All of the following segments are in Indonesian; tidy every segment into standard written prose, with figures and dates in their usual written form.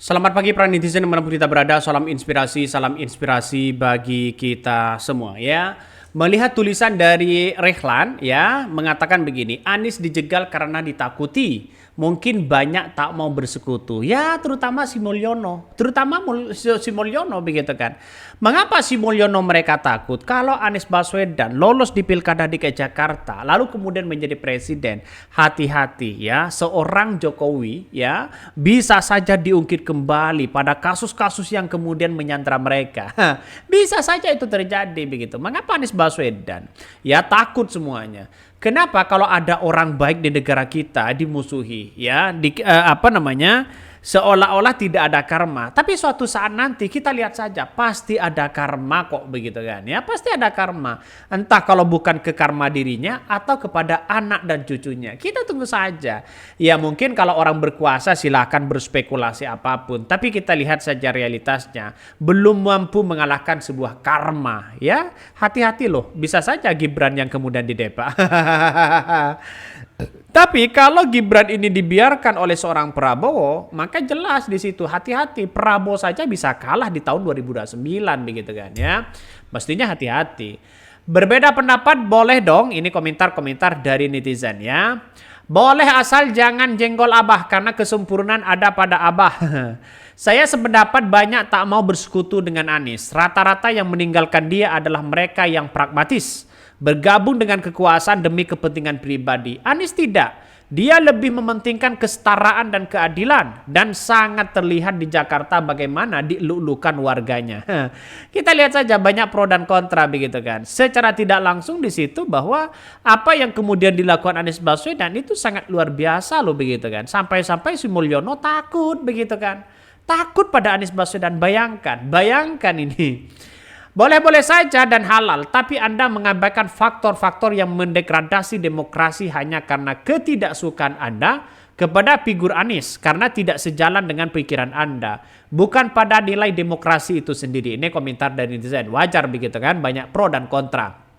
Selamat pagi para netizen dimanapun kita berada, salam inspirasi bagi kita semua ya. Melihat tulisan dari Rehlan ya, mengatakan begini, Anies dijegal karena ditakuti. Mungkin banyak tak mau bersekutu. Ya terutama si Mulyono. Si Mulyono begitu kan. Mengapa si Mulyono mereka takut? Kalau Anies Baswedan lolos di Pilkada DKI Jakarta, lalu kemudian menjadi presiden, hati-hati ya, seorang Jokowi ya bisa saja diungkit kembali pada kasus-kasus yang kemudian menyandra mereka. Bisa saja itu terjadi begitu. Mengapa Anies Baswedan ya takut semuanya? Kenapa kalau ada orang baik di negara kita dimusuhi ya, seolah-olah tidak ada karma. Tapi suatu saat nanti kita lihat saja pasti ada karma kok begitu kan ya, pasti ada karma. Entah kalau bukan ke karma dirinya atau kepada anak dan cucunya. Kita tunggu saja. Ya mungkin kalau orang berkuasa silahkan berspekulasi apapun, tapi kita lihat saja realitasnya. Belum mampu mengalahkan sebuah karma ya. Hati-hati loh, bisa saja Gibran yang kemudian didepak. Tapi kalau Gibran ini dibiarkan oleh seorang Prabowo, maka jelas di situ hati-hati. Prabowo saja bisa kalah di tahun 2029 begitu kan ya. Mestinya hati-hati. Berbeda pendapat boleh dong, ini komentar-komentar dari netizen ya. Boleh asal jangan jenggol abah karena kesempurnaan ada pada abah. Saya sependapat banyak tak mau bersekutu dengan Anies. Rata-rata yang meninggalkan dia adalah mereka yang pragmatis. Bergabung dengan kekuasaan demi kepentingan pribadi. Anies tidak. Dia lebih mementingkan kesetaraan dan keadilan. Dan sangat terlihat di Jakarta bagaimana dilulukan warganya. Kita lihat saja banyak pro dan kontra begitu kan. Secara tidak langsung di situ bahwa apa yang kemudian dilakukan Anies Baswedan itu sangat luar biasa loh begitu kan. Sampai-sampai si Mulyono takut begitu kan. Takut pada Anies Baswedan. Bayangkan ini. Boleh-boleh saja dan halal, tapi Anda mengabaikan faktor-faktor yang mendegradasi demokrasi hanya karena ketidaksukaan Anda kepada figur Anies karena tidak sejalan dengan pikiran Anda, bukan pada nilai demokrasi itu sendiri. Ini komentar dari netizen. Wajar begitu kan, banyak pro dan kontra.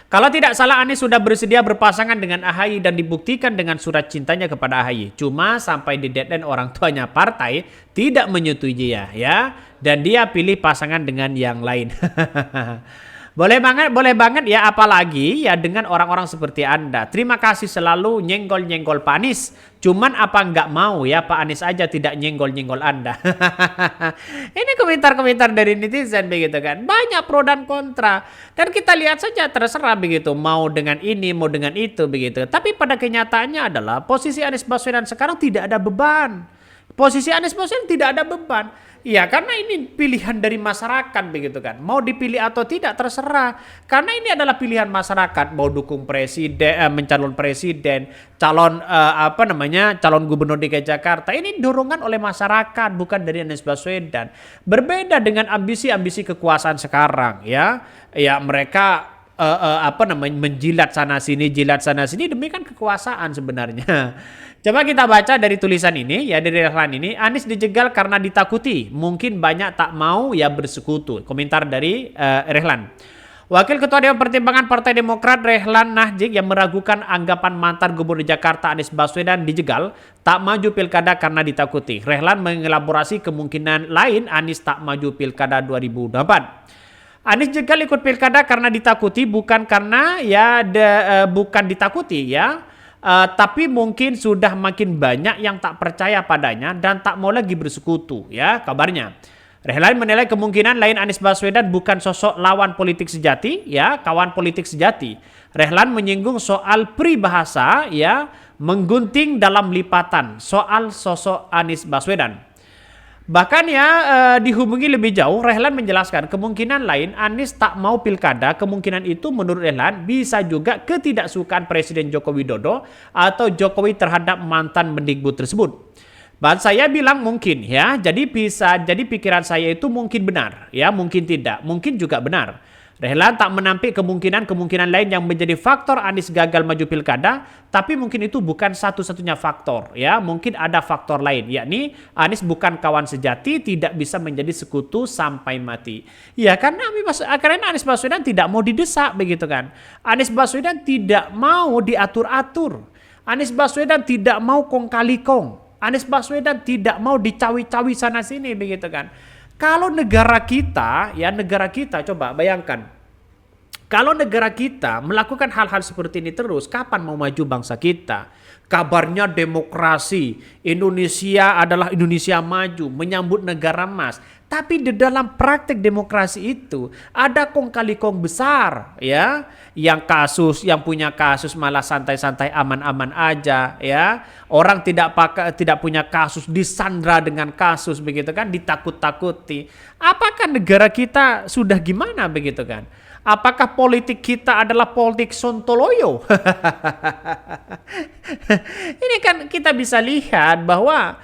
Kalau tidak salah Anies sudah bersedia berpasangan dengan AHY dan dibuktikan dengan surat cintanya kepada AHY. Cuma sampai di deadline orang tuanya partai tidak menyetujui ya. Dan dia pilih pasangan dengan yang lain. Boleh banget ya, apalagi ya dengan orang-orang seperti Anda. Terima kasih selalu nyenggol-nyenggol Pak Anies. Cuman apa nggak mau ya Pak Anies aja tidak nyenggol-nyenggol Anda. Ini komentar-komentar dari netizen begitu kan. Banyak pro dan kontra. Dan kita lihat saja terserah begitu. Mau dengan ini, mau dengan itu begitu. Tapi pada kenyataannya adalah posisi Anies Baswedan sekarang tidak ada beban. Posisi Anies Baswedan tidak ada beban. Ya karena ini pilihan dari masyarakat begitu kan. Mau dipilih atau tidak terserah. Karena ini adalah pilihan masyarakat. Mau dukung presiden, mencalon presiden, calon gubernur DKI Jakarta. Ini dorongan oleh masyarakat, bukan dari Anies Baswedan. Berbeda dengan ambisi-ambisi kekuasaan sekarang ya. Ya mereka menjilat sana sini, demikian kekuasaan sebenarnya. Coba kita baca dari tulisan ini ya, dari Rehlan ini. Anies dijegal karena ditakuti, mungkin banyak tak mau ya bersekutu. Komentar dari Rehlan. Wakil Ketua Dewan Pertimbangan Partai Demokrat Rehlan Nahjik yang meragukan anggapan mantan Gubernur Jakarta Anies Baswedan dijegal tak maju pilkada karena ditakuti. Rehlan mengelaborasi kemungkinan lain Anies tak maju pilkada 2024. Anies jegal ikut pilkada karena ditakuti, bukan karena bukan ditakuti ya. Tapi mungkin sudah makin banyak yang tak percaya padanya dan tak mau lagi bersekutu ya kabarnya. Rehlan menilai kemungkinan lain Anies Baswedan bukan sosok lawan politik sejati ya, kawan politik sejati. Rehlan menyinggung soal peribahasa ya, menggunting dalam lipatan soal sosok Anies Baswedan. Bahkan ya dihubungi lebih jauh, Rehlan menjelaskan kemungkinan lain Anies tak mau pilkada. Kemungkinan itu menurut Rehlan bisa juga ketidaksukaan Presiden Joko Widodo atau Jokowi terhadap mantan Mendikbud tersebut. Bahkan saya bilang mungkin ya, jadi pikiran saya itu mungkin benar ya, mungkin tidak, mungkin juga benar. Rehlan tak menampik kemungkinan lain yang menjadi faktor Anies gagal maju pilkada, tapi mungkin itu bukan satu-satunya faktor ya, mungkin ada faktor lain, yakni Anies bukan kawan sejati, tidak bisa menjadi sekutu sampai mati. Ya karena Anies Baswedan tidak mau didesak begitu kan. Anies Baswedan tidak mau diatur-atur. Anies Baswedan tidak mau kong kali kong. Anies Baswedan tidak mau dicawi-cawi sana sini begitu kan. Kalau negara kita, coba bayangkan. Kalau negara kita melakukan hal-hal seperti ini terus, kapan mau maju bangsa kita? Kabarnya demokrasi, Indonesia adalah Indonesia maju, menyambut negara emas. Tapi di dalam praktek demokrasi itu ada kong kali kong besar, ya, yang punya kasus malah santai-santai aman-aman aja, ya. Orang tidak punya kasus disandra dengan kasus begitu kan, ditakut-takuti. Apakah negara kita sudah gimana begitu kan? Apakah politik kita adalah politik sontoloyo? Ini kan kita bisa lihat bahwa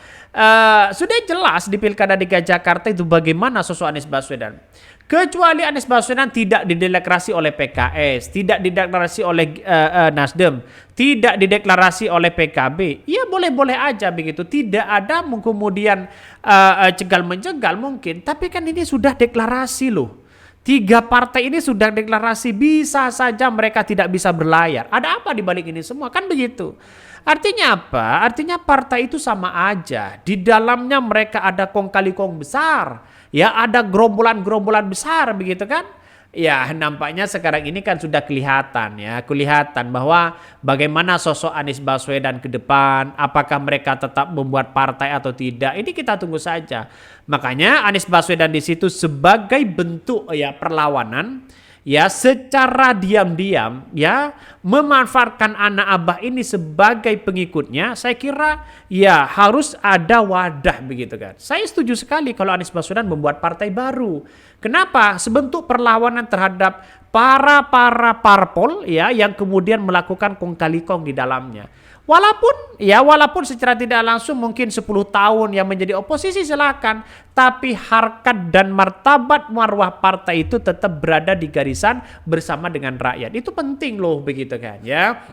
sudah jelas di Pilkada DKI Jakarta itu bagaimana sosok Anies Baswedan. Kecuali Anies Baswedan tidak dideklarasi oleh PKS, tidak dideklarasi oleh Nasdem, tidak dideklarasi oleh PKB. Ya boleh-boleh aja begitu. Tidak ada kemudian cegal-mencegal mungkin. Tapi kan ini sudah deklarasi loh. 3 partai ini sudah deklarasi, bisa saja mereka tidak bisa berlayar. Ada apa di balik ini semua? Kan begitu. Artinya apa? Artinya partai itu sama aja. Di dalamnya mereka ada kong kali kong besar. Ya, ada gerombolan-gerombolan besar begitu kan? Ya, nampaknya sekarang ini kan sudah kelihatan bahwa bagaimana sosok Anies Baswedan ke depan, apakah mereka tetap membuat partai atau tidak. Ini kita tunggu saja. Makanya Anies Baswedan di situ sebagai bentuk ya perlawanan, ya secara diam-diam ya memanfaatkan anak abah ini sebagai pengikutnya. Saya kira ya harus ada wadah begitu kan. Saya setuju sekali kalau Anies Baswedan membuat partai baru. Kenapa? Sebentuk perlawanan terhadap para parpol ya yang kemudian melakukan kong kali kong di dalamnya. Walaupun secara tidak langsung mungkin 10 tahun yang menjadi oposisi silakan, tapi harkat dan martabat marwah partai itu tetap berada di garisan bersama dengan rakyat. Itu penting loh begitu kan ya.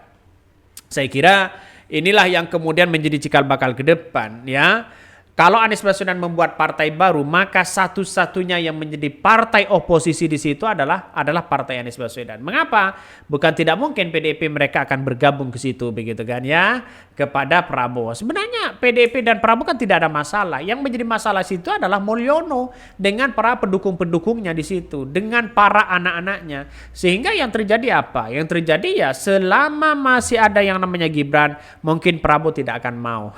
Saya kira inilah yang kemudian menjadi cikal bakal ke depan ya. Kalau Anies Baswedan membuat partai baru, maka satu-satunya yang menjadi partai oposisi di situ adalah partai Anies Baswedan. Mengapa? Bukan tidak mungkin PDIP mereka akan bergabung ke situ begitu kan ya, kepada Prabowo. Sebenarnya PDIP dan Prabowo kan tidak ada masalah. Yang menjadi masalah situ adalah Mulyono dengan para pendukung-pendukungnya di situ, dengan para anak-anaknya. Sehingga yang terjadi apa? Yang terjadi ya selama masih ada yang namanya Gibran, mungkin Prabowo tidak akan mau.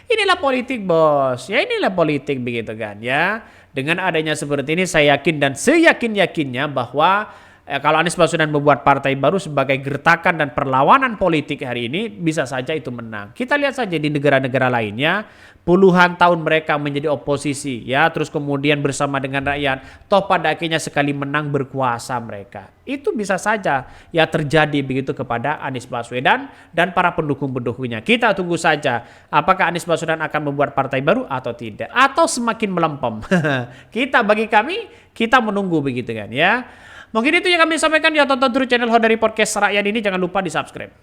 Inilah politik bos, ya inilah politik begitu kan ya. Dengan adanya seperti ini saya yakin dan seyakin-yakinnya bahwa kalau Anies Baswedan membuat partai baru sebagai gertakan dan perlawanan politik hari ini bisa saja itu menang. Kita lihat saja di negara-negara lainnya, puluhan tahun mereka menjadi oposisi ya, terus kemudian bersama dengan rakyat, toh pada akhirnya sekali menang berkuasa mereka. Itu bisa saja ya terjadi begitu kepada Anies Baswedan dan para pendukung-pendukungnya. Kita tunggu saja apakah Anies Baswedan akan membuat partai baru atau tidak, atau semakin melempem. Bagi kami kita menunggu begitu kan ya. Mungkin itu yang kami sampaikan, ya tonton terus channel Hodari Podcast Rakyat ini, jangan lupa di subscribe.